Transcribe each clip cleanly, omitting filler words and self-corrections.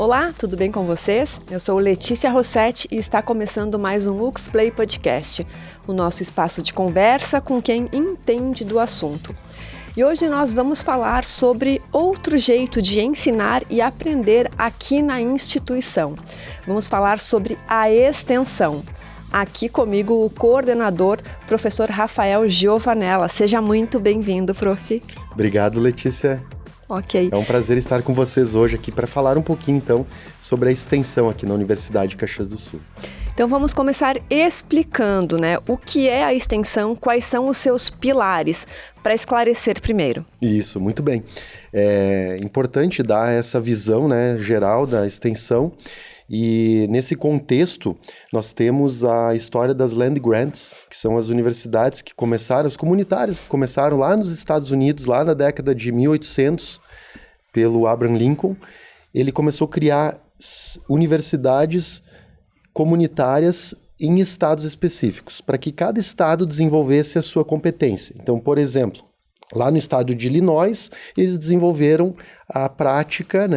Olá, tudo bem com vocês? Eu sou Letícia Rossetti e está começando mais um UXplay Podcast, o nosso espaço de conversa com quem entende do assunto. E hoje nós vamos falar sobre outro jeito de ensinar e aprender aqui na instituição. Vamos falar sobre a extensão. Aqui comigo o coordenador, professor Rafael Giovanella. Seja muito bem-vindo, prof. Obrigado, Letícia. Ok. É um prazer estar com vocês hoje aqui para falar um pouquinho, então, sobre a extensão aqui na Universidade de Caxias do Sul. Então vamos começar explicando, o que é a extensão, quais são os seus pilares, para esclarecer primeiro. Isso, muito bem. É importante dar essa visão, geral da extensão. E nesse contexto, nós temos a história das Land Grants, que são as universidades que começaram, as comunitárias que começaram lá nos Estados Unidos, lá na década de 1800, pelo Abraham Lincoln. Ele começou a criar universidades comunitárias em estados específicos, para que cada estado desenvolvesse a sua competência. Então, por exemplo, lá no estado de Illinois, eles desenvolveram a prática,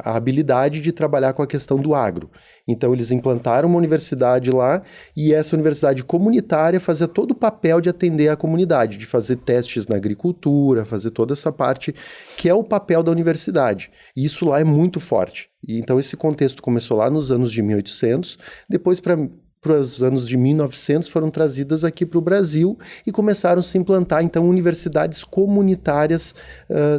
a habilidade de trabalhar com a questão do agro. Então, eles implantaram uma universidade lá e essa universidade comunitária fazia todo o papel de atender a comunidade, de fazer testes na agricultura, fazer toda essa parte que é o papel da universidade. E isso lá é muito forte. E, então, esse contexto começou lá nos anos de 1800, depois para os anos de 1900 foram trazidas aqui para o Brasil e começaram a se implantar, então, universidades comunitárias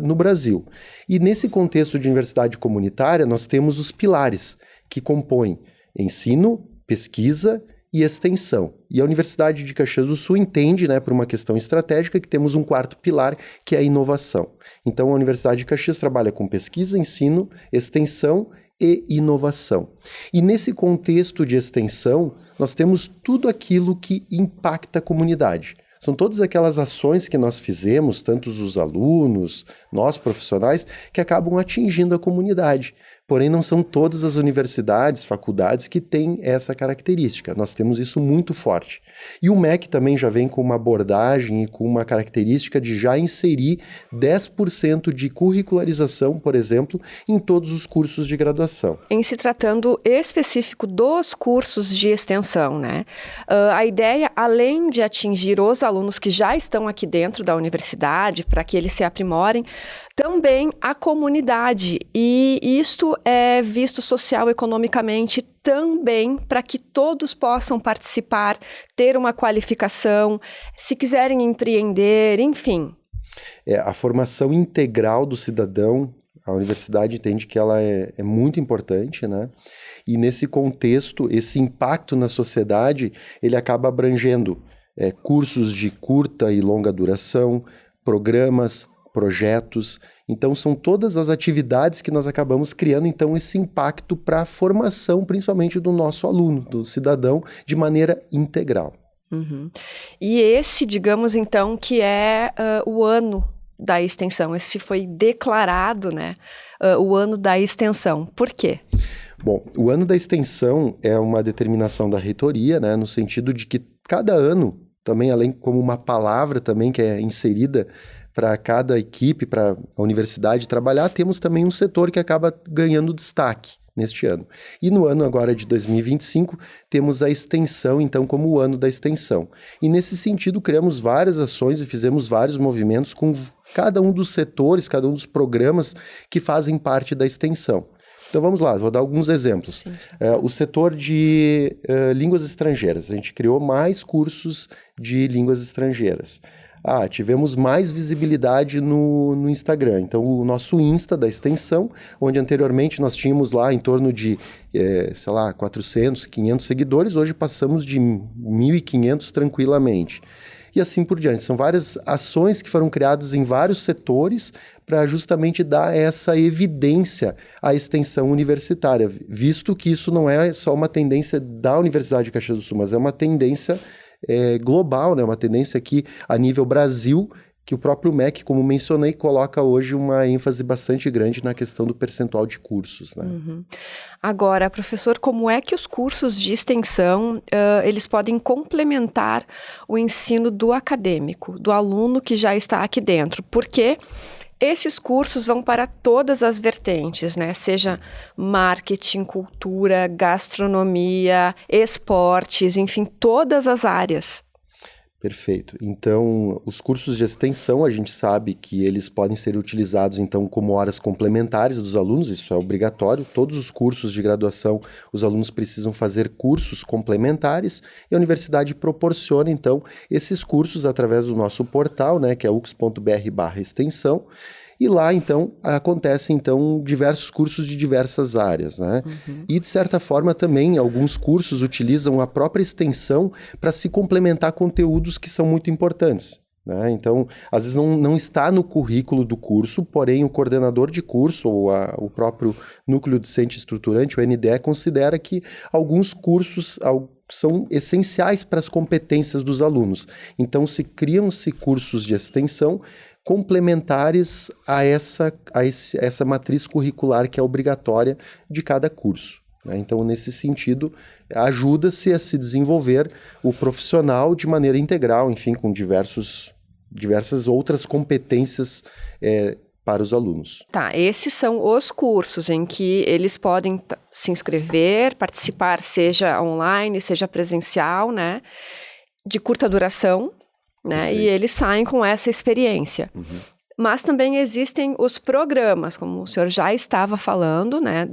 no Brasil. E nesse contexto de universidade comunitária, nós temos os pilares que compõem ensino, pesquisa e extensão. E a Universidade de Caxias do Sul entende, por uma questão estratégica, que temos um quarto pilar, que é a inovação. Então, a Universidade de Caxias trabalha com pesquisa, ensino, extensão e inovação. E nesse contexto de extensão, nós temos tudo aquilo que impacta a comunidade. São todas aquelas ações que nós fizemos, tanto os alunos, nós profissionais, que acabam atingindo a comunidade. Porém, não são todas as universidades, faculdades que têm essa característica. Nós temos isso muito forte. E o MEC também já vem com uma abordagem e com uma característica de já inserir 10% de curricularização, por exemplo, em todos os cursos de graduação. Em se tratando específico dos cursos de extensão, a ideia, além de atingir os alunos que já estão aqui dentro da universidade, para que eles se aprimorem, também a comunidade, e isto é visto social economicamente também para que todos possam participar, ter uma qualificação, se quiserem empreender, enfim. A formação integral do cidadão, a universidade entende que ela é muito importante, E nesse contexto, esse impacto na sociedade, ele acaba abrangendo cursos de curta e longa duração, programas, projetos. Então, são todas as atividades que nós acabamos criando, então, esse impacto para a formação, principalmente do nosso aluno, do cidadão, de maneira integral. Uhum. E esse, digamos, então, que é o ano da extensão. Esse foi declarado, o ano da extensão. Por quê? Bom, o ano da extensão é uma determinação da reitoria, no sentido de que cada ano, também além como uma palavra também que é inserida para cada equipe, para a universidade trabalhar, temos também um setor que acaba ganhando destaque neste ano. E no ano agora de 2025, temos a extensão, então, como o ano da extensão. E nesse sentido, criamos várias ações e fizemos vários movimentos com cada um dos setores, cada um dos programas que fazem parte da extensão. Então vamos lá, vou dar alguns exemplos. Sim. O setor de línguas estrangeiras, a gente criou mais cursos de línguas estrangeiras. Tivemos mais visibilidade no Instagram. Então, o nosso Insta da extensão, onde anteriormente nós tínhamos lá em torno de, 400, 500 seguidores, hoje passamos de 1.500 tranquilamente. E assim por diante. São várias ações que foram criadas em vários setores para justamente dar essa evidência à extensão universitária, visto que isso não é só uma tendência da Universidade de Caxias do Sul, mas é uma tendência global, uma tendência aqui a nível Brasil, que o próprio MEC, como mencionei, coloca hoje uma ênfase bastante grande na questão do percentual de cursos. Uhum. Agora, professor, como é que os cursos de extensão, eles podem complementar o ensino do acadêmico, do aluno que já está aqui dentro? Porque esses cursos vão para todas as vertentes, né? Seja marketing, cultura, gastronomia, esportes, enfim, todas as áreas. Perfeito. Então, os cursos de extensão, a gente sabe que eles podem ser utilizados, então, como horas complementares dos alunos, isso é obrigatório. Todos os cursos de graduação, os alunos precisam fazer cursos complementares e a universidade proporciona, então, esses cursos através do nosso portal, né, que é ux.br/extensão. E lá, então, acontecem, então, diversos cursos de diversas áreas, né? E, de certa forma, também, alguns cursos utilizam a própria extensão para se complementar conteúdos que são muito importantes, né? Então, às vezes não está no currículo do curso, porém, o coordenador de curso ou o próprio Núcleo Discente Estruturante, o NDE, considera que alguns cursos são essenciais para as competências dos alunos. Então, criam-se cursos de extensão complementares a essa matriz curricular que é obrigatória de cada curso, né? Então, nesse sentido, ajuda-se a se desenvolver o profissional de maneira integral, enfim, com diversas outras competências para os alunos. Tá, esses são os cursos em que eles podem se inscrever, participar, seja online, seja presencial, né? De curta duração, né? Perfeito. E eles saem com essa experiência. Mas também existem os programas, como o senhor já estava falando, né,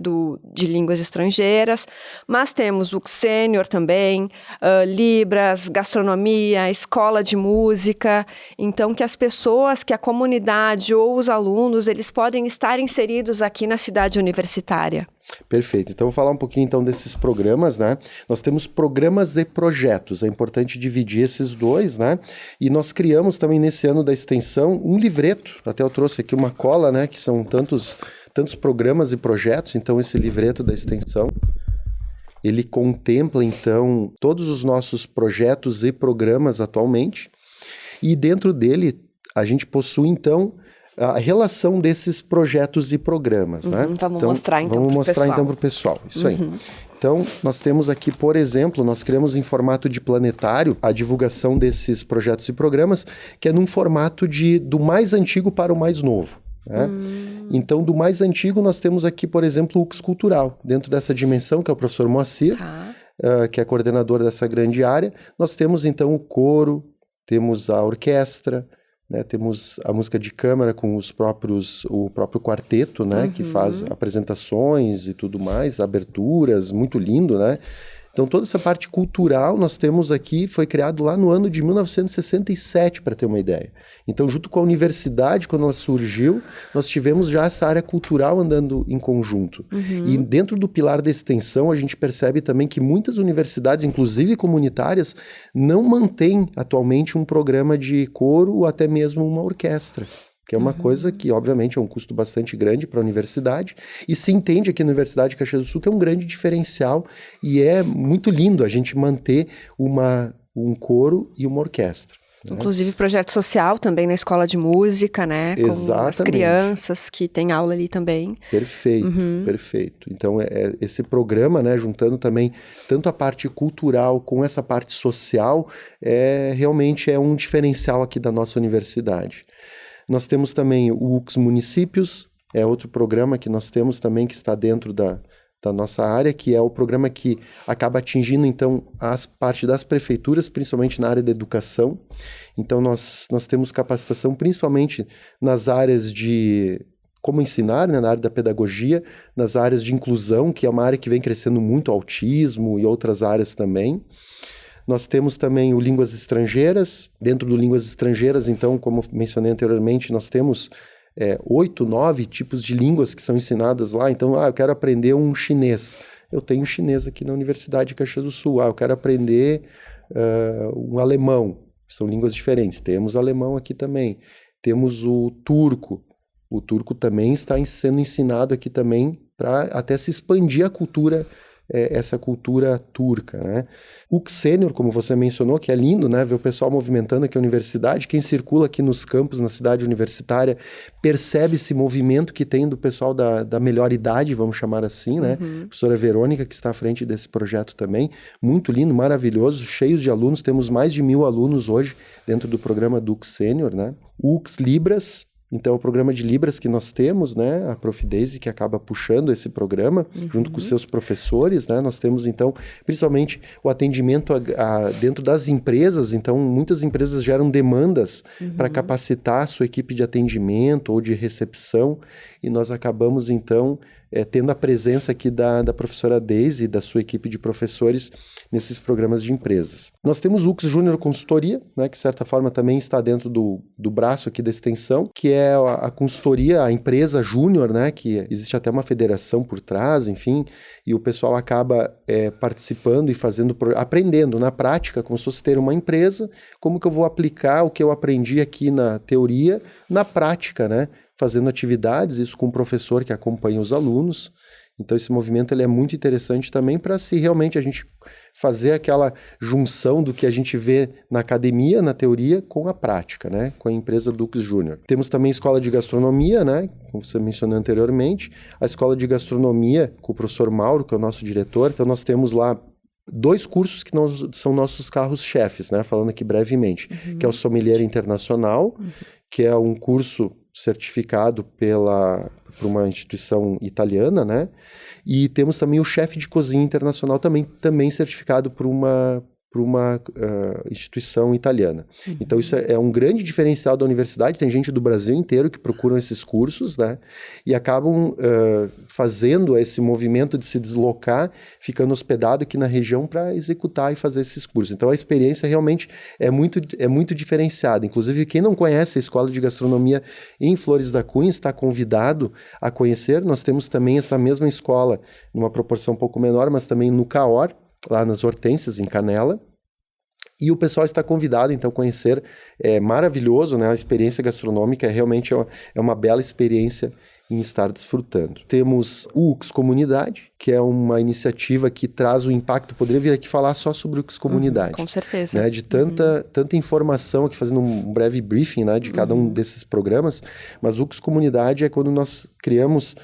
de línguas estrangeiras, mas temos o Sênior também, Libras, gastronomia, escola de música, então que as pessoas, que a comunidade ou os alunos, eles podem estar inseridos aqui na cidade universitária. Perfeito. Então, vou falar um pouquinho então desses programas, né? Nós temos programas e projetos, é importante dividir esses dois, né? E nós criamos também nesse ano da extensão um livreto, até eu trouxe aqui uma cola, né? Que são tantos programas e projetos, então esse livreto da extensão, ele contempla então todos os nossos projetos e programas atualmente, e dentro dele a gente possui então a relação desses projetos e programas, né? Vamos mostrar então para o pessoal. Isso aí. Então, nós temos aqui, por exemplo, nós criamos em formato de planetário a divulgação desses projetos e programas, que é num formato do mais antigo para o mais novo, né? Então, do mais antigo, nós temos aqui, por exemplo, o UX Cultural. Dentro dessa dimensão, que é o professor Moacir, que é coordenador dessa grande área, nós temos, então, o coro, temos a orquestra, né, temos a música de câmara com o próprio quarteto, né, que faz apresentações e tudo mais, aberturas, muito lindo, né? Então, toda essa parte cultural nós temos aqui, foi criado lá no ano de 1967, para ter uma ideia. Então, junto com a universidade, quando ela surgiu, nós tivemos já essa área cultural andando em conjunto. E dentro do pilar da extensão, a gente percebe também que muitas universidades, inclusive comunitárias, não mantêm atualmente um programa de coro ou até mesmo uma orquestra, que é uma coisa que, obviamente, é um custo bastante grande para a universidade, e se entende aqui na Universidade de Caxias do Sul que é um grande diferencial, e é muito lindo a gente manter um coro e uma orquestra, né? Inclusive projeto social também na escola de música, né? Exatamente. Com as crianças que têm aula ali também. Perfeito, perfeito. Então, esse programa, né, juntando também tanto a parte cultural com essa parte social, realmente é um diferencial aqui da nossa universidade. Nós temos também o UX Municípios, é outro programa que nós temos também que está dentro da nossa área, que é o programa que acaba atingindo, então, as partes das prefeituras, principalmente na área da educação. Então, nós temos capacitação principalmente nas áreas de como ensinar, né, na área da pedagogia, nas áreas de inclusão, que é uma área que vem crescendo muito, autismo e outras áreas também. Nós temos também o Línguas Estrangeiras. Dentro do Línguas Estrangeiras, então, como mencionei anteriormente, nós temos 8, 9 tipos de línguas que são ensinadas lá. Então, eu quero aprender um chinês. Eu tenho chinês aqui na Universidade de Caxias do Sul. Eu quero aprender um alemão. São línguas diferentes. Temos alemão aqui também. Temos o turco. O turco também está sendo ensinado aqui também para até se expandir a cultura, essa cultura turca, né? O Sênior, como você mencionou, que é lindo, né? Ver o pessoal movimentando aqui a universidade. Quem circula aqui nos campos, na cidade universitária, percebe esse movimento que tem do pessoal da melhor idade, vamos chamar assim, né? A professora Verônica, que está à frente desse projeto também. Muito lindo, maravilhoso, cheios de alunos. Temos mais de 1.000 alunos hoje dentro do programa do UX Sênior, né? O UX Libras, Então, o programa de Libras que nós temos, né, a Prof. Daisy que acaba puxando esse programa, junto com os seus professores, né, nós temos, então, principalmente o atendimento dentro das empresas. Então, muitas empresas geram demandas para capacitar a sua equipe de atendimento ou de recepção, e nós acabamos, então, tendo a presença aqui da professora Daisy e da sua equipe de professores nesses programas de empresas. Nós temos o UX Júnior Consultoria, né, que de certa forma também está dentro do braço aqui da extensão, que é a consultoria, a empresa júnior, né, que existe até uma federação por trás, enfim, e o pessoal acaba participando e aprendendo na prática, como se fosse ter uma empresa, como que eu vou aplicar o que eu aprendi aqui na teoria, na prática, né, fazendo atividades, isso com o professor que acompanha os alunos. Então esse movimento ele é muito interessante também para se realmente a gente fazer aquela junção do que a gente vê na academia, na teoria, com a prática, né? Com a empresa Dux Júnior. Temos também a escola de gastronomia, né? Como você mencionou anteriormente, a escola de gastronomia com o professor Mauro, que é o nosso diretor. Então nós temos lá 2 cursos que são nossos carros-chefes, né? Falando aqui brevemente, que é o Sommelier Internacional, que é um curso certificado por uma instituição italiana, né? E temos também o chefe de cozinha internacional também certificado por uma instituição italiana. Então isso é um grande diferencial da universidade. Tem gente do Brasil inteiro que procuram esses cursos, né? E acabam fazendo esse movimento de se deslocar, ficando hospedado aqui na região para executar e fazer esses cursos. Então a experiência realmente é muito diferenciada. Inclusive quem não conhece a Escola de Gastronomia em Flores da Cunha está convidado a conhecer. Nós temos também essa mesma escola, numa proporção um pouco menor, mas também no CAOR, lá nas Hortênsias, em Canela, e o pessoal está convidado, então, a conhecer. É maravilhoso, né? A experiência gastronômica realmente é uma bela experiência em estar desfrutando. Temos o UX Comunidade, que é uma iniciativa que traz o impacto. Poderia vir aqui falar só sobre o UX Comunidade. Com certeza. Né? De tanta informação, aqui fazendo um breve briefing, né, de cada um desses programas, mas o UX Comunidade é quando nós criamos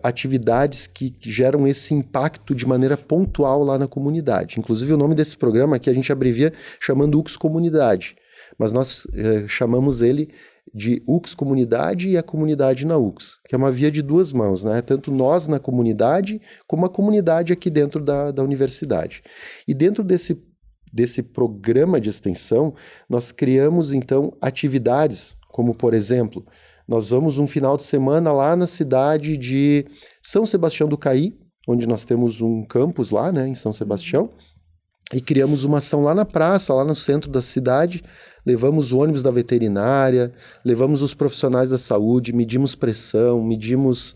atividades que geram esse impacto de maneira pontual lá na comunidade. Inclusive o nome desse programa aqui a gente abrevia chamando UX Comunidade, mas nós chamamos ele de UX Comunidade e a comunidade na UX, que é uma via de 2 mãos, né? Tanto nós na comunidade, como a comunidade aqui dentro da universidade. E dentro desse programa de extensão, nós criamos, então, atividades, como, por exemplo, nós vamos um final de semana lá na cidade de São Sebastião do Caí, onde nós temos um campus lá, né, em São Sebastião, e criamos uma ação lá na praça, lá no centro da cidade. Levamos o ônibus da veterinária, levamos os profissionais da saúde, medimos pressão, medimos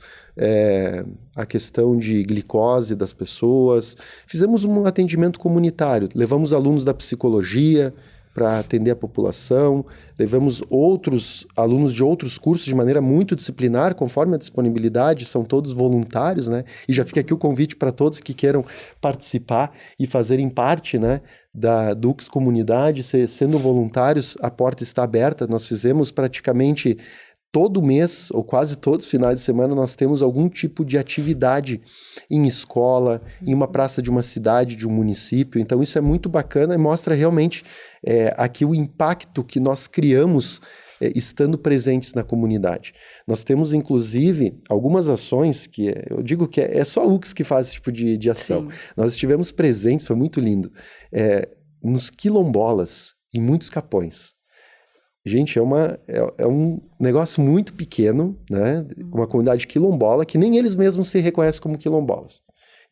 a questão de glicose das pessoas, fizemos um atendimento comunitário, levamos alunos da psicologia para atender a população, levamos outros alunos de outros cursos de maneira muito disciplinar, conforme a disponibilidade, são todos voluntários, né? E já fica aqui o convite para todos que queiram participar e fazerem parte, né, da UX Comunidade, sendo voluntários, a porta está aberta. Nós fizemos praticamente todo mês, ou quase todos os finais de semana, nós temos algum tipo de atividade em escola, em uma praça de uma cidade, de um município. Então isso é muito bacana e mostra realmente aqui o impacto que nós criamos estando presentes na comunidade. Nós temos, inclusive, algumas ações que eu digo que é só a UX que faz esse tipo de ação. Sim. Nós estivemos presentes, foi muito lindo, nos quilombolas, em muitos capões. Gente, é um negócio muito pequeno, né? Uma comunidade quilombola que nem eles mesmos se reconhecem como quilombolas.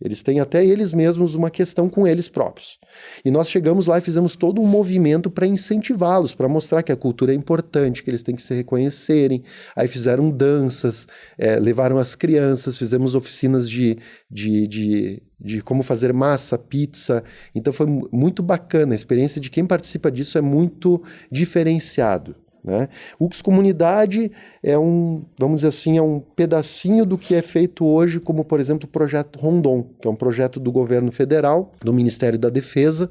Eles têm até eles mesmos uma questão com eles próprios. E nós chegamos lá e fizemos todo um movimento para incentivá-los, para mostrar que a cultura é importante, que eles têm que se reconhecerem. Aí fizeram danças, levaram as crianças, fizemos oficinas de como fazer massa, pizza. Então foi muito bacana. A experiência de quem participa disso é muito diferenciado, né? UX Comunidade vamos dizer assim, é um pedacinho do que é feito hoje, como, por exemplo, o Projeto Rondon, que é um projeto do governo federal, do Ministério da Defesa,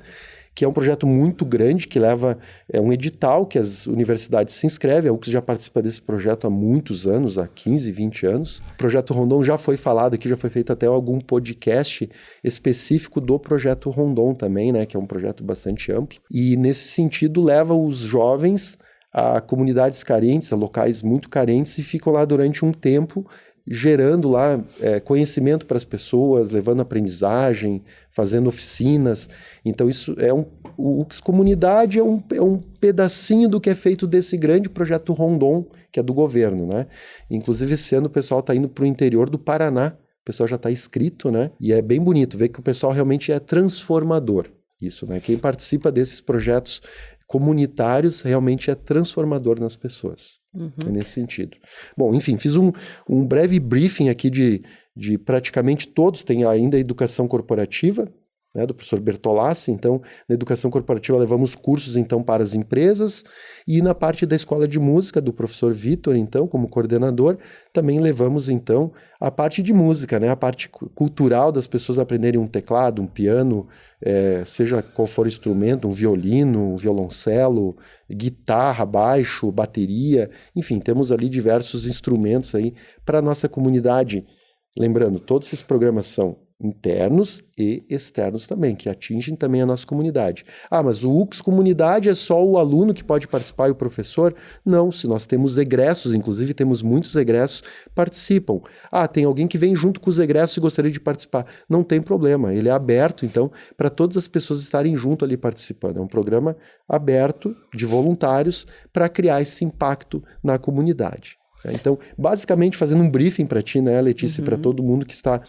que é um projeto muito grande, que leva um edital que as universidades se inscrevem. A UX já participa desse projeto há muitos anos, há 15, 20 anos. O Projeto Rondon já foi falado aqui, já foi feito até algum podcast específico do Projeto Rondon também, né, que é um projeto bastante amplo. E, nesse sentido, leva os jovens a comunidades carentes, a locais muito carentes, e ficam lá durante um tempo, gerando lá conhecimento para as pessoas, levando aprendizagem, fazendo oficinas. Então isso o UX Comunidade é um pedacinho do que é feito desse grande projeto Rondon, que é do governo, né? Inclusive esse ano o pessoal está indo para o interior do Paraná, o pessoal já está inscrito, né? E é bem bonito ver que o pessoal realmente é transformador. Isso, né? Quem participa desses projetos comunitários realmente é transformador nas pessoas. É nesse sentido. Bom, enfim, fiz um breve briefing aqui de praticamente todos. Tem ainda a educação corporativa, né, do professor Bertolassi. Então, na educação corporativa levamos cursos então para as empresas, e na parte da escola de música do professor Vitor, então, como coordenador, também levamos então a parte de música, né, a parte cultural das pessoas aprenderem um teclado, um piano, seja qual for o instrumento, um violino, um violoncelo, guitarra, baixo, bateria, enfim, temos ali diversos instrumentos aí para a nossa comunidade. Lembrando, todos esses programas são internos e externos também, que atingem também a nossa comunidade. Mas o UX Comunidade é só o aluno que pode participar e o professor? Não, se nós temos egressos, inclusive temos muitos egressos, participam. Tem alguém que vem junto com os egressos e gostaria de participar. Não tem problema, ele é aberto, então, para todas as pessoas estarem junto ali participando. É um programa aberto de voluntários para criar esse impacto na comunidade. Então, basicamente, fazendo um briefing para ti, né, Letícia, e para todo mundo que está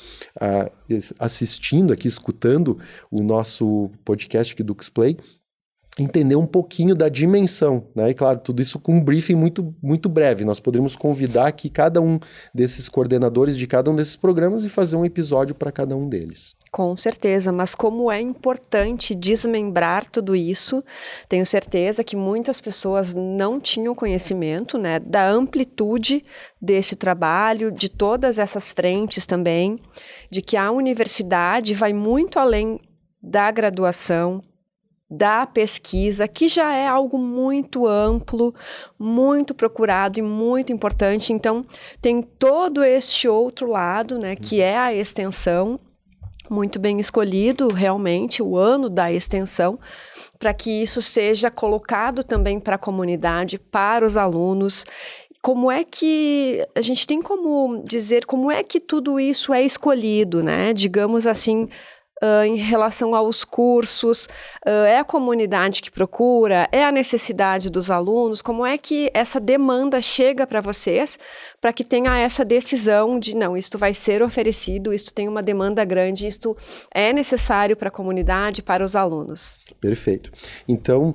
assistindo aqui, escutando o nosso podcast aqui do UXplay, entender um pouquinho da dimensão, né? E claro, tudo isso com um briefing muito, muito breve. Nós poderíamos convidar aqui cada um desses coordenadores de cada um desses programas e fazer um episódio para cada um deles. Com certeza, mas como é importante desmembrar tudo isso, tenho certeza que muitas pessoas não tinham conhecimento, né, da amplitude desse trabalho, de todas essas frentes também, de que a universidade vai muito além da graduação, da pesquisa, que já é algo muito amplo, muito procurado e muito importante. Então, tem todo este outro lado, né, que é a extensão, muito bem escolhido realmente o ano da extensão, para que isso seja colocado também para a comunidade, para os alunos. Como é que a gente tem como dizer, como é que tudo isso é escolhido, né? Digamos assim, em relação aos cursos, é a comunidade que procura, é a necessidade dos alunos, como é que essa demanda chega para vocês, para que tenha essa decisão de, não, isto vai ser oferecido, isto tem uma demanda grande, isto é necessário para a comunidade, para os alunos. Perfeito. Então,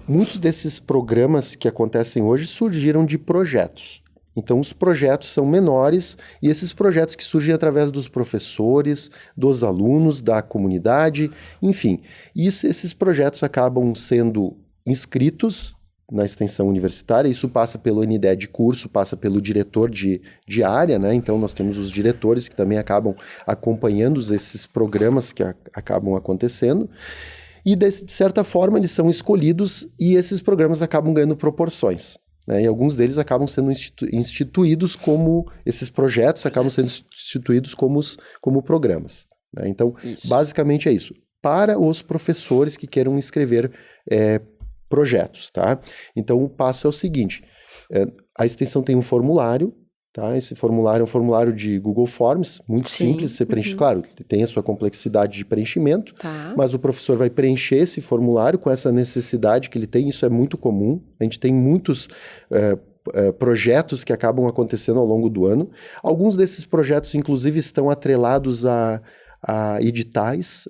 muitos desses programas que acontecem hoje surgiram de projetos. Então, os projetos são menores, e esses projetos que surgem através dos professores, dos alunos, da comunidade, enfim. Esses projetos acabam sendo inscritos na extensão universitária. Isso passa pelo NDE de curso, passa pelo diretor de área, né? Então, nós temos os diretores que também acabam acompanhando esses programas que acabam acontecendo. E, de certa forma, eles são escolhidos e esses programas acabam ganhando proporções. E alguns deles acabam sendo instituídos como, esses projetos acabam sendo instituídos como programas. Né? Então, basicamente é isso. Para os professores que queiram escrever projetos, tá? Então, o passo é o seguinte, a extensão tem um formulário, tá? Esse formulário é um formulário de Google Forms, muito simples de ser preenchido. Claro, tem a sua complexidade de preenchimento, mas o professor vai preencher esse formulário com essa necessidade que ele tem. Isso é muito comum. A gente tem muitos projetos que acabam acontecendo ao longo do ano. Alguns desses projetos, inclusive, estão atrelados a editais,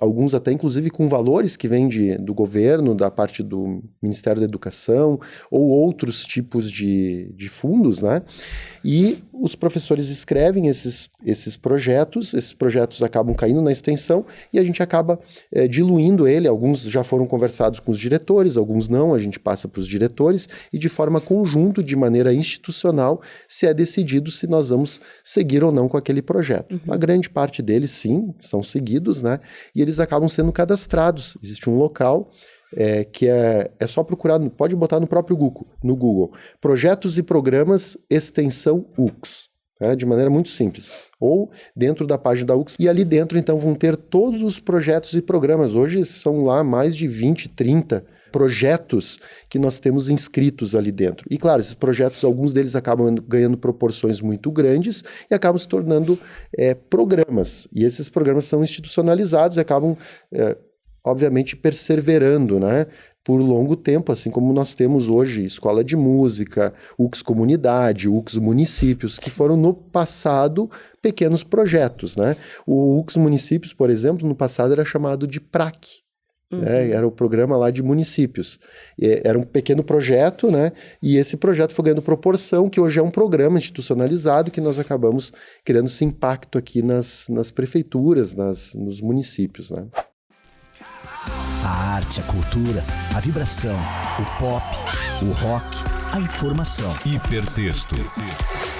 alguns até inclusive com valores que vêm do governo, da parte do Ministério da Educação, ou outros tipos de fundos, né? E os professores escrevem esses projetos acabam caindo na extensão e a gente acaba diluindo ele. Alguns já foram conversados com os diretores, alguns não, a gente passa para os diretores e de forma conjunta, de maneira institucional, se é decidido se nós vamos seguir ou não com aquele projeto. A grande parte deles, sim, são seguidos, né? E eles acabam sendo cadastrados. Existe um local que é só procurar, pode botar no próprio Google, projetos e programas extensão UX, de maneira muito simples, ou dentro da página da UX, e ali dentro então vão ter todos os projetos e programas. Hoje são lá mais de 20, 30 projetos que nós temos inscritos ali dentro. E claro, esses projetos, alguns deles acabam ganhando proporções muito grandes e acabam se tornando programas. E esses programas são institucionalizados e acabam, obviamente, perseverando, né? Por longo tempo, assim como nós temos hoje escola de música, UX Comunidade, UX Municípios, que foram no passado pequenos projetos, né? O UX Municípios, por exemplo, no passado era chamado de PRAC, né? Era o programa lá de municípios. Era um pequeno projeto, né? E esse projeto foi ganhando proporção, que hoje é um programa institucionalizado, que nós acabamos criando esse impacto aqui nas prefeituras, nos municípios, né? A arte, a cultura, a vibração, o pop, o rock, a informação. Hipertexto.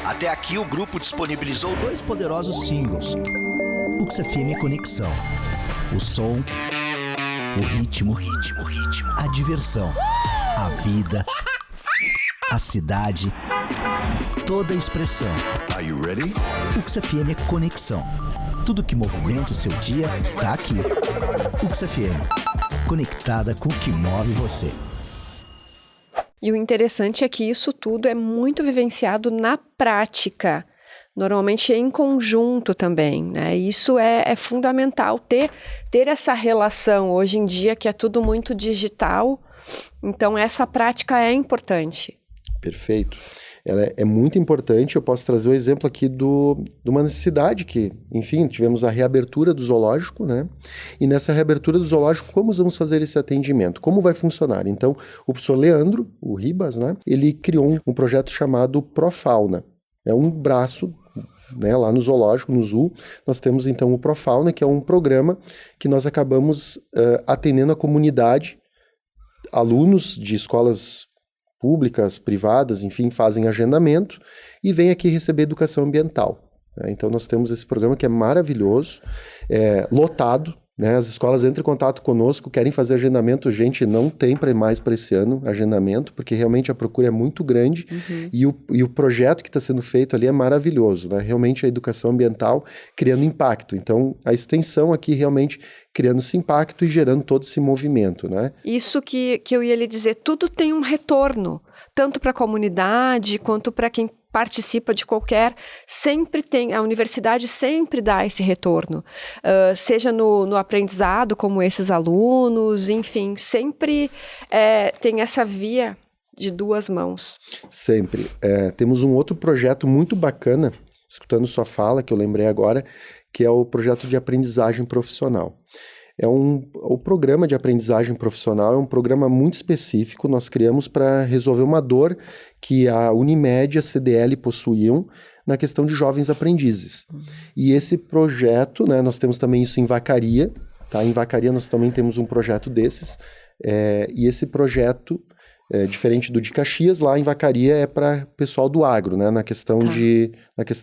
Até aqui o grupo disponibilizou 2 poderosos singles. UX FM Conexão. O som, o ritmo, a diversão, a vida, a cidade, toda a expressão. Are you ready? UX FM Conexão. Tudo que movimenta o seu dia tá aqui. UX FM. Conectada com o que move você. E o interessante é que isso tudo é muito vivenciado na prática, normalmente em conjunto também, né? Isso é fundamental, ter essa relação hoje em dia que é tudo muito digital, então essa prática é importante. Perfeito. Ela é muito importante. Eu posso trazer o exemplo aqui de uma necessidade que, enfim, tivemos a reabertura do zoológico, né? E nessa reabertura do zoológico, como vamos fazer esse atendimento? Como vai funcionar? Então, o professor Leandro, o Ribas, né? Ele criou um projeto chamado Profauna. É um braço, né, lá no zoológico, no zoo, nós temos então o Profauna, que é um programa que nós acabamos atendendo a comunidade, alunos de escolas públicas, privadas, enfim, fazem agendamento e vêm aqui receber educação ambiental, né? Então nós temos esse programa que é maravilhoso, lotado, né? As escolas entram em contato conosco, querem fazer agendamento, gente, não tem mais para esse ano agendamento, porque realmente a procura é muito grande, e o projeto que está sendo feito ali é maravilhoso, né? Realmente a educação ambiental criando impacto, então a extensão aqui realmente criando esse impacto e gerando todo esse movimento, né? Isso que eu ia lhe dizer, tudo tem um retorno, tanto para a comunidade quanto para quem participa de sempre tem, a universidade sempre dá esse retorno, seja no aprendizado, como esses alunos, enfim, sempre tem essa via de 2 mãos. Sempre. Temos um outro projeto muito bacana, escutando sua fala, que eu lembrei agora, que é o projeto de aprendizagem profissional. O programa de aprendizagem profissional é um programa muito específico, nós criamos para resolver uma dor que a Unimed e a CDL possuíam na questão de jovens aprendizes. E esse projeto, né, nós temos também isso em Vacaria, tá? Em Vacaria nós também temos um projeto desses, e esse projeto, diferente do de Caxias, lá em Vacaria é para pessoal do agro, né, na questão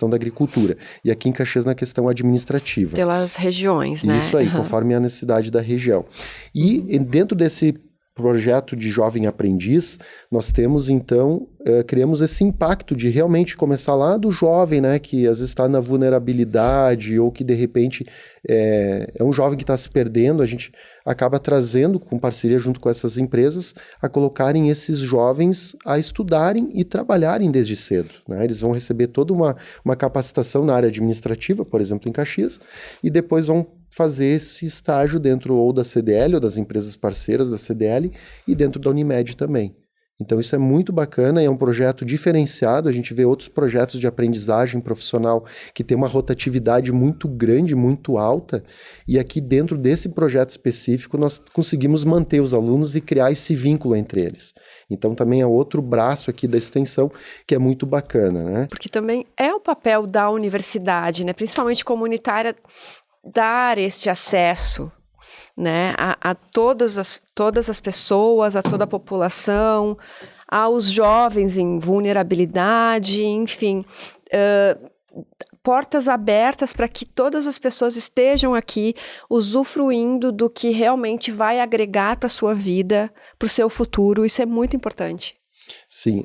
da agricultura. E aqui em Caxias na questão administrativa. Pelas regiões, né? Isso aí, conforme a necessidade da região. E dentro desse projeto de jovem aprendiz, nós temos então, criamos esse impacto de realmente começar lá do jovem, né, que às vezes está na vulnerabilidade ou que de repente é um jovem que está se perdendo, a gente acaba trazendo, com parceria junto com essas empresas, a colocarem esses jovens a estudarem e trabalharem desde cedo, né? Eles vão receber toda uma capacitação na área administrativa, por exemplo, em Caxias, e depois vão fazer esse estágio dentro ou da CDL ou das empresas parceiras da CDL e dentro da Unimed também. Então isso é muito bacana e é um projeto diferenciado. A gente vê outros projetos de aprendizagem profissional que tem uma rotatividade muito grande, muito alta, e aqui dentro desse projeto específico nós conseguimos manter os alunos e criar esse vínculo entre eles. Então também é outro braço aqui da extensão que é muito bacana, né? Porque também é o papel da universidade, né, principalmente comunitária, dar este acesso, né, a todas as pessoas, a toda a população, aos jovens em vulnerabilidade, enfim, portas abertas para que todas as pessoas estejam aqui usufruindo do que realmente vai agregar para a sua vida, para o seu futuro. Isso é muito importante. Sim,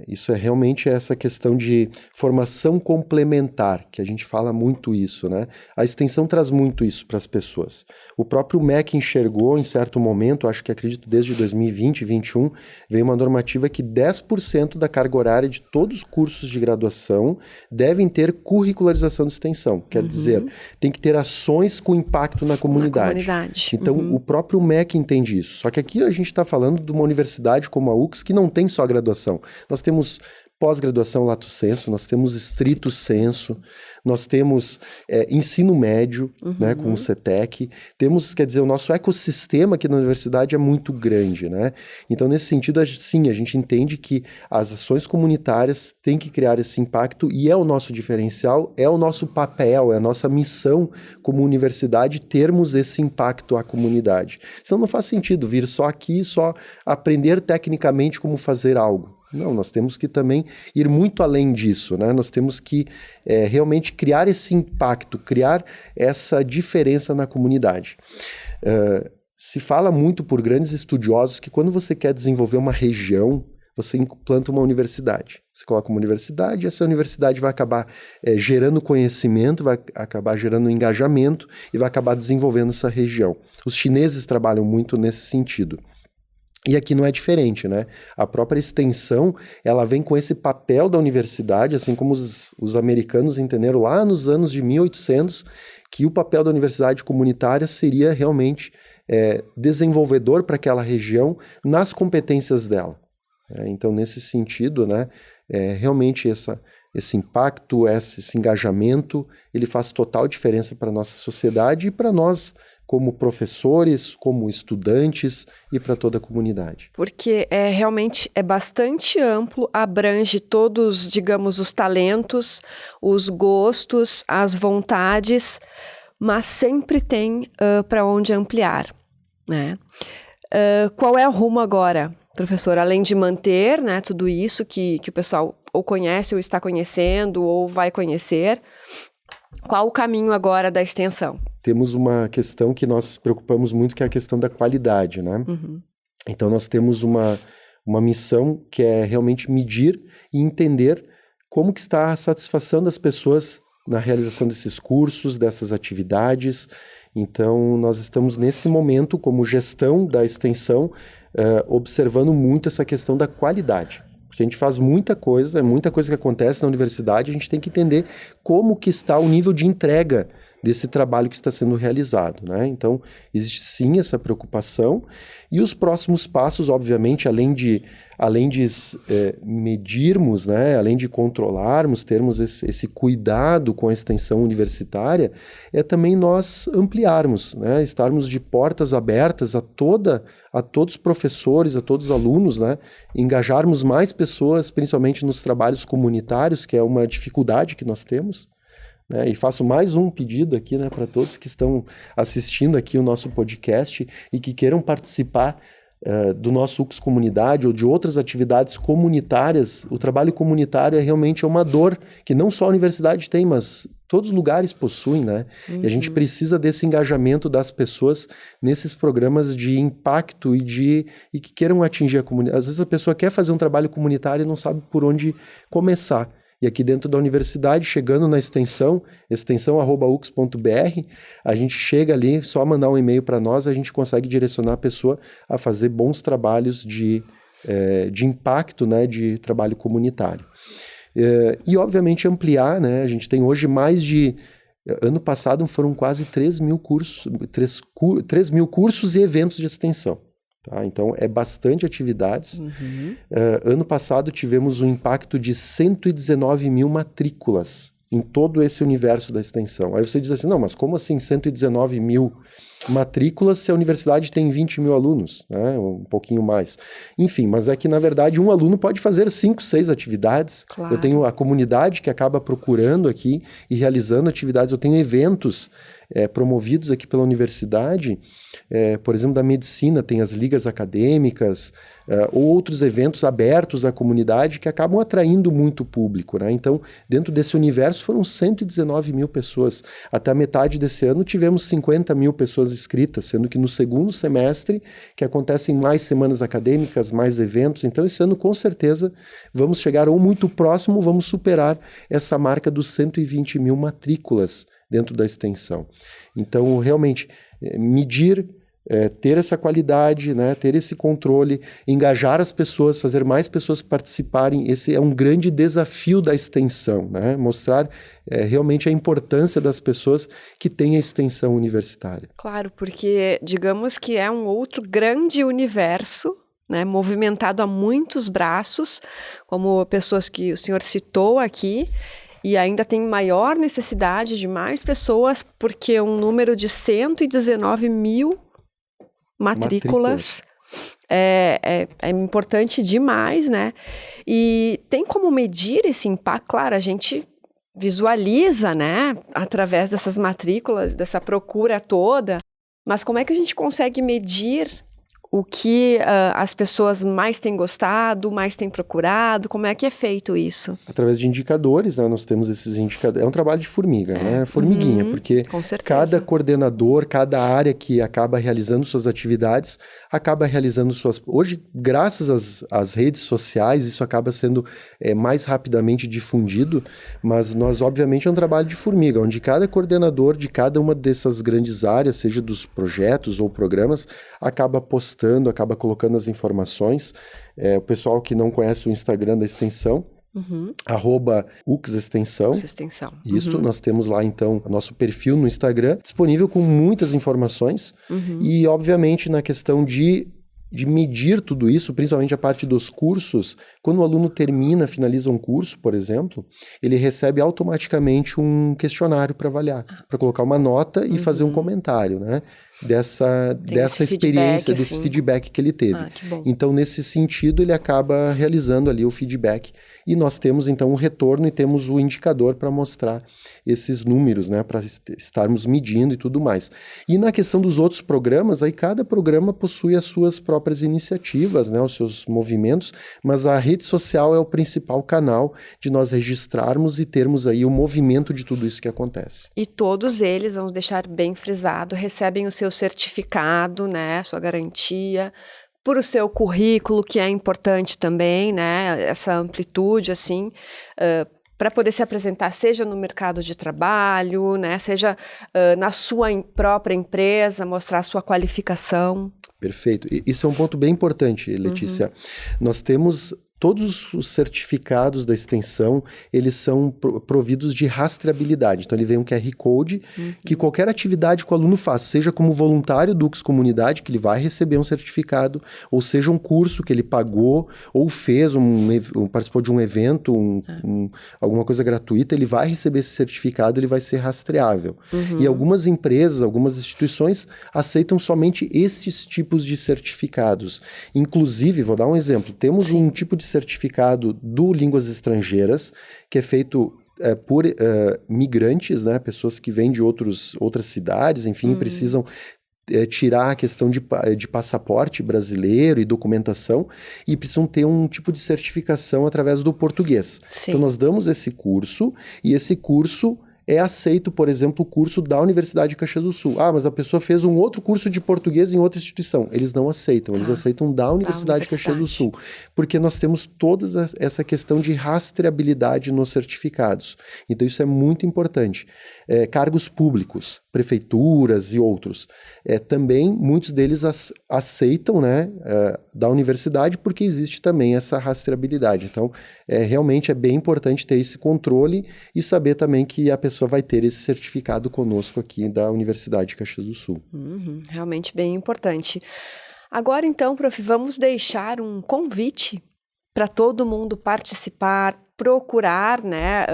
isso é realmente essa questão de formação complementar, que a gente fala muito isso, né? A extensão traz muito isso para as pessoas. O próprio MEC enxergou em certo momento, acredito desde 2020 e 2021, veio uma normativa que 10% da carga horária de todos os cursos de graduação devem ter curricularização de extensão. Quer dizer, tem que ter ações com impacto na comunidade. Então, o próprio MEC entende isso. Só que aqui a gente está falando de uma universidade como a UX que não tem só graduação. Nós temos pós-graduação lato sensu, nós temos estrito sensu, nós temos ensino médio, né, com o CETEC, temos, quer dizer, o nosso ecossistema aqui na universidade é muito grande, né? Então, nesse sentido, sim, a gente entende que as ações comunitárias têm que criar esse impacto e é o nosso diferencial, é o nosso papel, é a nossa missão como universidade termos esse impacto à comunidade. Senão não faz sentido vir só aqui, só aprender tecnicamente como fazer algo. Não, nós temos que também ir muito além disso, né? Nós temos que realmente criar esse impacto, criar essa diferença na comunidade. Se fala muito por grandes estudiosos que quando você quer desenvolver uma região, você implanta uma universidade. Você coloca uma universidade e essa universidade vai acabar gerando conhecimento, vai acabar gerando engajamento e vai acabar desenvolvendo essa região. Os chineses trabalham muito nesse sentido. E aqui não é diferente, né? A própria extensão, ela vem com esse papel da universidade, assim como os americanos entenderam lá nos anos de 1800, que o papel da universidade comunitária seria realmente desenvolvedor para aquela região nas competências dela. Então, nesse sentido, né, realmente esse impacto, esse engajamento, ele faz total diferença para a nossa sociedade e para nós, como professores, como estudantes e para toda a comunidade. Porque realmente é bastante amplo, abrange todos, digamos, os talentos, os gostos, as vontades, mas sempre tem para onde ampliar, né? Qual é o rumo agora, professor? Além de manter, né, tudo isso que o pessoal ou conhece, ou está conhecendo, ou vai conhecer, qual o caminho agora da extensão? Temos uma questão que nós nos preocupamos muito, que é a questão da qualidade, né? Então, nós temos uma missão que é realmente medir e entender como que está a satisfação das pessoas na realização desses cursos, dessas atividades. Então, nós estamos nesse momento, como gestão da extensão, observando muito essa questão da qualidade. Porque a gente faz muita coisa que acontece na universidade, a gente tem que entender como que está o nível de entrega desse trabalho que está sendo realizado, né? Então, existe sim essa preocupação e os próximos passos, obviamente, além de medirmos, né, além de controlarmos, termos esse cuidado com a extensão universitária, é também nós ampliarmos, né, estarmos de portas abertas a todos os professores, a todos os alunos, né, engajarmos mais pessoas, principalmente nos trabalhos comunitários, que é uma dificuldade que nós temos. E faço mais um pedido aqui, né, para todos que estão assistindo aqui o nosso podcast e que queiram participar do nosso UX Comunidade ou de outras atividades comunitárias. O trabalho comunitário é realmente uma dor que não só a universidade tem, mas todos os lugares possuem, né? E a gente precisa desse engajamento das pessoas nesses programas de impacto e que queiram atingir a comunidade. Às vezes a pessoa quer fazer um trabalho comunitário e não sabe por onde começar. E aqui dentro da universidade, chegando na extensão@ux.br, a gente chega ali, só mandar um e-mail para nós, a gente consegue direcionar a pessoa a fazer bons trabalhos de impacto, né, de trabalho comunitário. E, obviamente, ampliar, né? A gente tem hoje ano passado foram quase 3 mil cursos e eventos de extensão. Tá? Então, é bastante atividades. Ano passado tivemos um impacto de 119 mil matrículas em todo esse universo da extensão. Aí você diz assim, não, mas como assim 119 mil matrículas se a universidade tem 20 mil alunos, né? Um pouquinho mais. Enfim, mas é que, na verdade, um aluno pode fazer 5, 6 atividades. Claro. Eu tenho a comunidade que acaba procurando aqui e realizando atividades. Eu tenho eventos promovidos aqui pela universidade, por exemplo, da medicina, tem as ligas acadêmicas, ou outros eventos abertos à comunidade que acabam atraindo muito público, né? Então, dentro desse universo foram 119 mil pessoas. Até a metade desse ano tivemos 50 mil pessoas matrículas inscritas, sendo que no segundo semestre, que acontecem mais semanas acadêmicas, mais eventos, então esse ano com certeza vamos chegar ou muito próximo, vamos superar essa marca dos 120 mil matrículas dentro da extensão. Então, realmente, medir, ter essa qualidade, né, ter esse controle, engajar as pessoas, fazer mais pessoas participarem, esse é um grande desafio da extensão, né, mostrar realmente a importância das pessoas que têm a extensão universitária. Claro, porque digamos que é um outro grande universo, né, movimentado a muitos braços, como pessoas que o senhor citou aqui, e ainda tem maior necessidade de mais pessoas, porque um número de 119 mil matrículas é importante demais, né? E tem como medir esse impacto? Claro, a gente visualiza, né, através dessas matrículas, dessa procura toda, mas como é que a gente consegue medir o que as pessoas mais têm gostado, mais têm procurado? Como é que é feito isso? Através de indicadores, né? Nós temos esses indicadores. É um trabalho de formiga, né? Formiguinha, porque cada coordenador, cada área que acaba realizando suas atividades, acaba realizando suas... Hoje, graças às redes sociais, isso acaba sendo mais rapidamente difundido, mas nós, obviamente, é um trabalho de formiga, onde cada coordenador de cada uma dessas grandes áreas, seja dos projetos ou programas, acaba postando, acaba colocando as informações. O pessoal que não conhece o Instagram da extensão, @uxextensão. Isso, nós temos lá então o nosso perfil no Instagram, disponível com muitas informações. E obviamente na questão de medir tudo isso, principalmente a parte dos cursos, quando o aluno finaliza um curso, por exemplo, ele recebe automaticamente um questionário para avaliar, para colocar uma nota e fazer um comentário, né? Dessa experiência, desse feedback que ele teve. Então, nesse sentido, ele acaba realizando ali o feedback e nós temos então o retorno e temos o indicador para mostrar esses números, né, para estarmos medindo e tudo mais. E na questão dos outros programas, aí cada programa possui as suas próprias iniciativas, né, os seus movimentos, mas a rede social é o principal canal de nós registrarmos e termos aí o movimento de tudo isso que acontece. E todos eles, vamos deixar bem frisado, recebem o seu certificado, né, sua garantia, por o seu currículo, que é importante também, né, essa amplitude, assim, para poder se apresentar, seja no mercado de trabalho, né, seja na sua própria empresa, mostrar a sua qualificação. Perfeito. Isso é um ponto bem importante, Letícia. Nós temos todos os certificados da extensão, eles são providos de rastreabilidade. Então, ele vem um QR Code que qualquer atividade que o aluno faz, seja como voluntário do UX Comunidade, que ele vai receber um certificado, ou seja um curso que ele pagou, ou fez, participou de um evento, alguma coisa gratuita, ele vai receber esse certificado, ele vai ser rastreável. E algumas empresas, algumas instituições aceitam somente esses tipos de certificados. Inclusive, vou dar um exemplo, temos um tipo de certificado do Línguas Estrangeiras, que é feito por migrantes, né, pessoas que vêm de outras cidades, enfim, precisam tirar a questão de passaporte brasileiro e documentação, e precisam ter um tipo de certificação através do português. Então, nós damos esse curso, e esse curso é aceito, por exemplo, o curso da Universidade de Caxias do Sul. Mas a pessoa fez um outro curso de português em outra instituição. Eles não aceitam, eles aceitam da Universidade de Caxias do Sul. Porque nós temos toda essa questão de rastreabilidade nos certificados. Então, isso é muito importante. Cargos públicos, prefeituras e outros. Também, muitos deles aceitam, né, da universidade, porque existe também essa rastreabilidade. Então, realmente é bem importante ter esse controle e saber também que a pessoa vai ter esse certificado conosco aqui da Universidade de Caxias do Sul. Realmente bem importante. Agora, então, prof, vamos deixar um convite para todo mundo participar, procurar, né,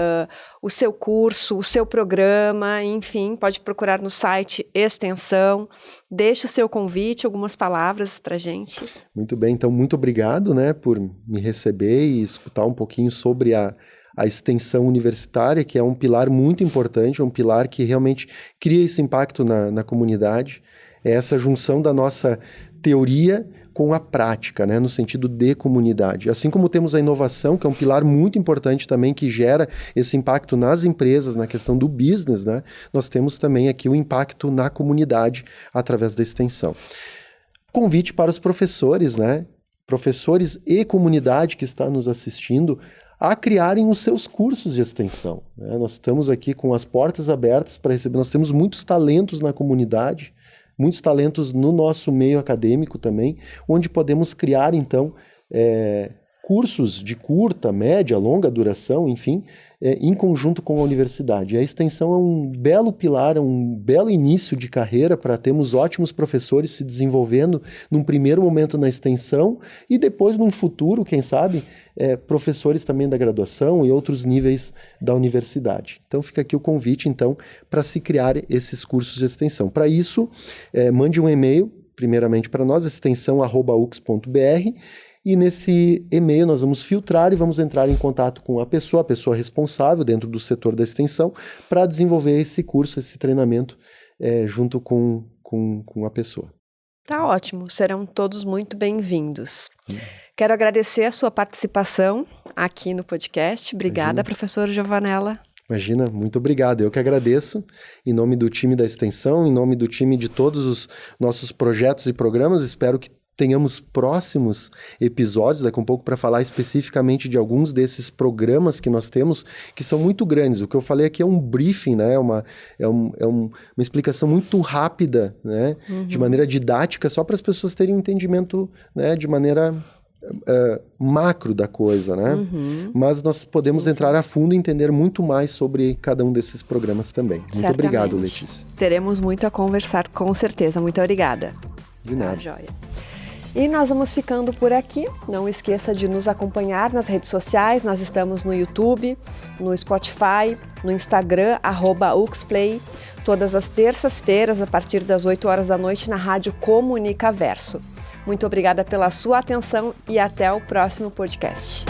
o seu curso, o seu programa, enfim, pode procurar no site Extensão. Deixe o seu convite, algumas palavras para a gente. Muito bem, então muito obrigado, né, por me receber e escutar um pouquinho sobre a extensão universitária, que é um pilar muito importante, um pilar que realmente cria esse impacto na comunidade. É essa junção da nossa teoria com a prática, né, no sentido de comunidade. Assim como temos a inovação, que é um pilar muito importante também, que gera esse impacto nas empresas, na questão do business, né, nós temos também aqui o impacto na comunidade através da extensão. Convite para os professores, né, professores e comunidade que está nos assistindo, a criarem os seus cursos de extensão, né? Nós estamos aqui com as portas abertas para receber, nós temos muitos talentos na comunidade, muitos talentos no nosso meio acadêmico também, onde podemos criar, então, cursos de curta, média, longa duração, enfim, em conjunto com a universidade. A extensão é um belo pilar, é um belo início de carreira para termos ótimos professores se desenvolvendo num primeiro momento na extensão e depois, num futuro, quem sabe, professores também da graduação e outros níveis da universidade. Então fica aqui o convite, então, para se criar esses cursos de extensão. Para isso, mande um e-mail, primeiramente para nós, extensão@ux.br, e nesse e-mail nós vamos filtrar e vamos entrar em contato com a pessoa responsável dentro do setor da extensão para desenvolver esse curso, esse treinamento junto com a pessoa. Tá ótimo, serão todos muito bem-vindos. Quero agradecer a sua participação aqui no podcast. Obrigada, professor Giovanella. Imagina, muito obrigado. Eu que agradeço, em nome do time da extensão, em nome do time de todos os nossos projetos e programas. Espero que tenhamos próximos episódios daqui a um pouco para falar especificamente de alguns desses programas que nós temos, que são muito grandes. O que eu falei aqui é um briefing, né? Uma explicação muito rápida, né? De maneira didática, só para as pessoas terem um entendimento, né? De maneira macro da coisa, né? Mas nós podemos entrar a fundo e entender muito mais sobre cada um desses programas também. Muito obrigado, Letícia. Teremos muito a conversar, com certeza. Muito obrigada. De nada. Joia. E nós vamos ficando por aqui. Não esqueça de nos acompanhar nas redes sociais. Nós estamos no YouTube, no Spotify, no Instagram, @uxplay, todas as terças-feiras, a partir das 8 horas da noite, na Rádio Comunicaverso. Muito obrigada pela sua atenção e até o próximo podcast.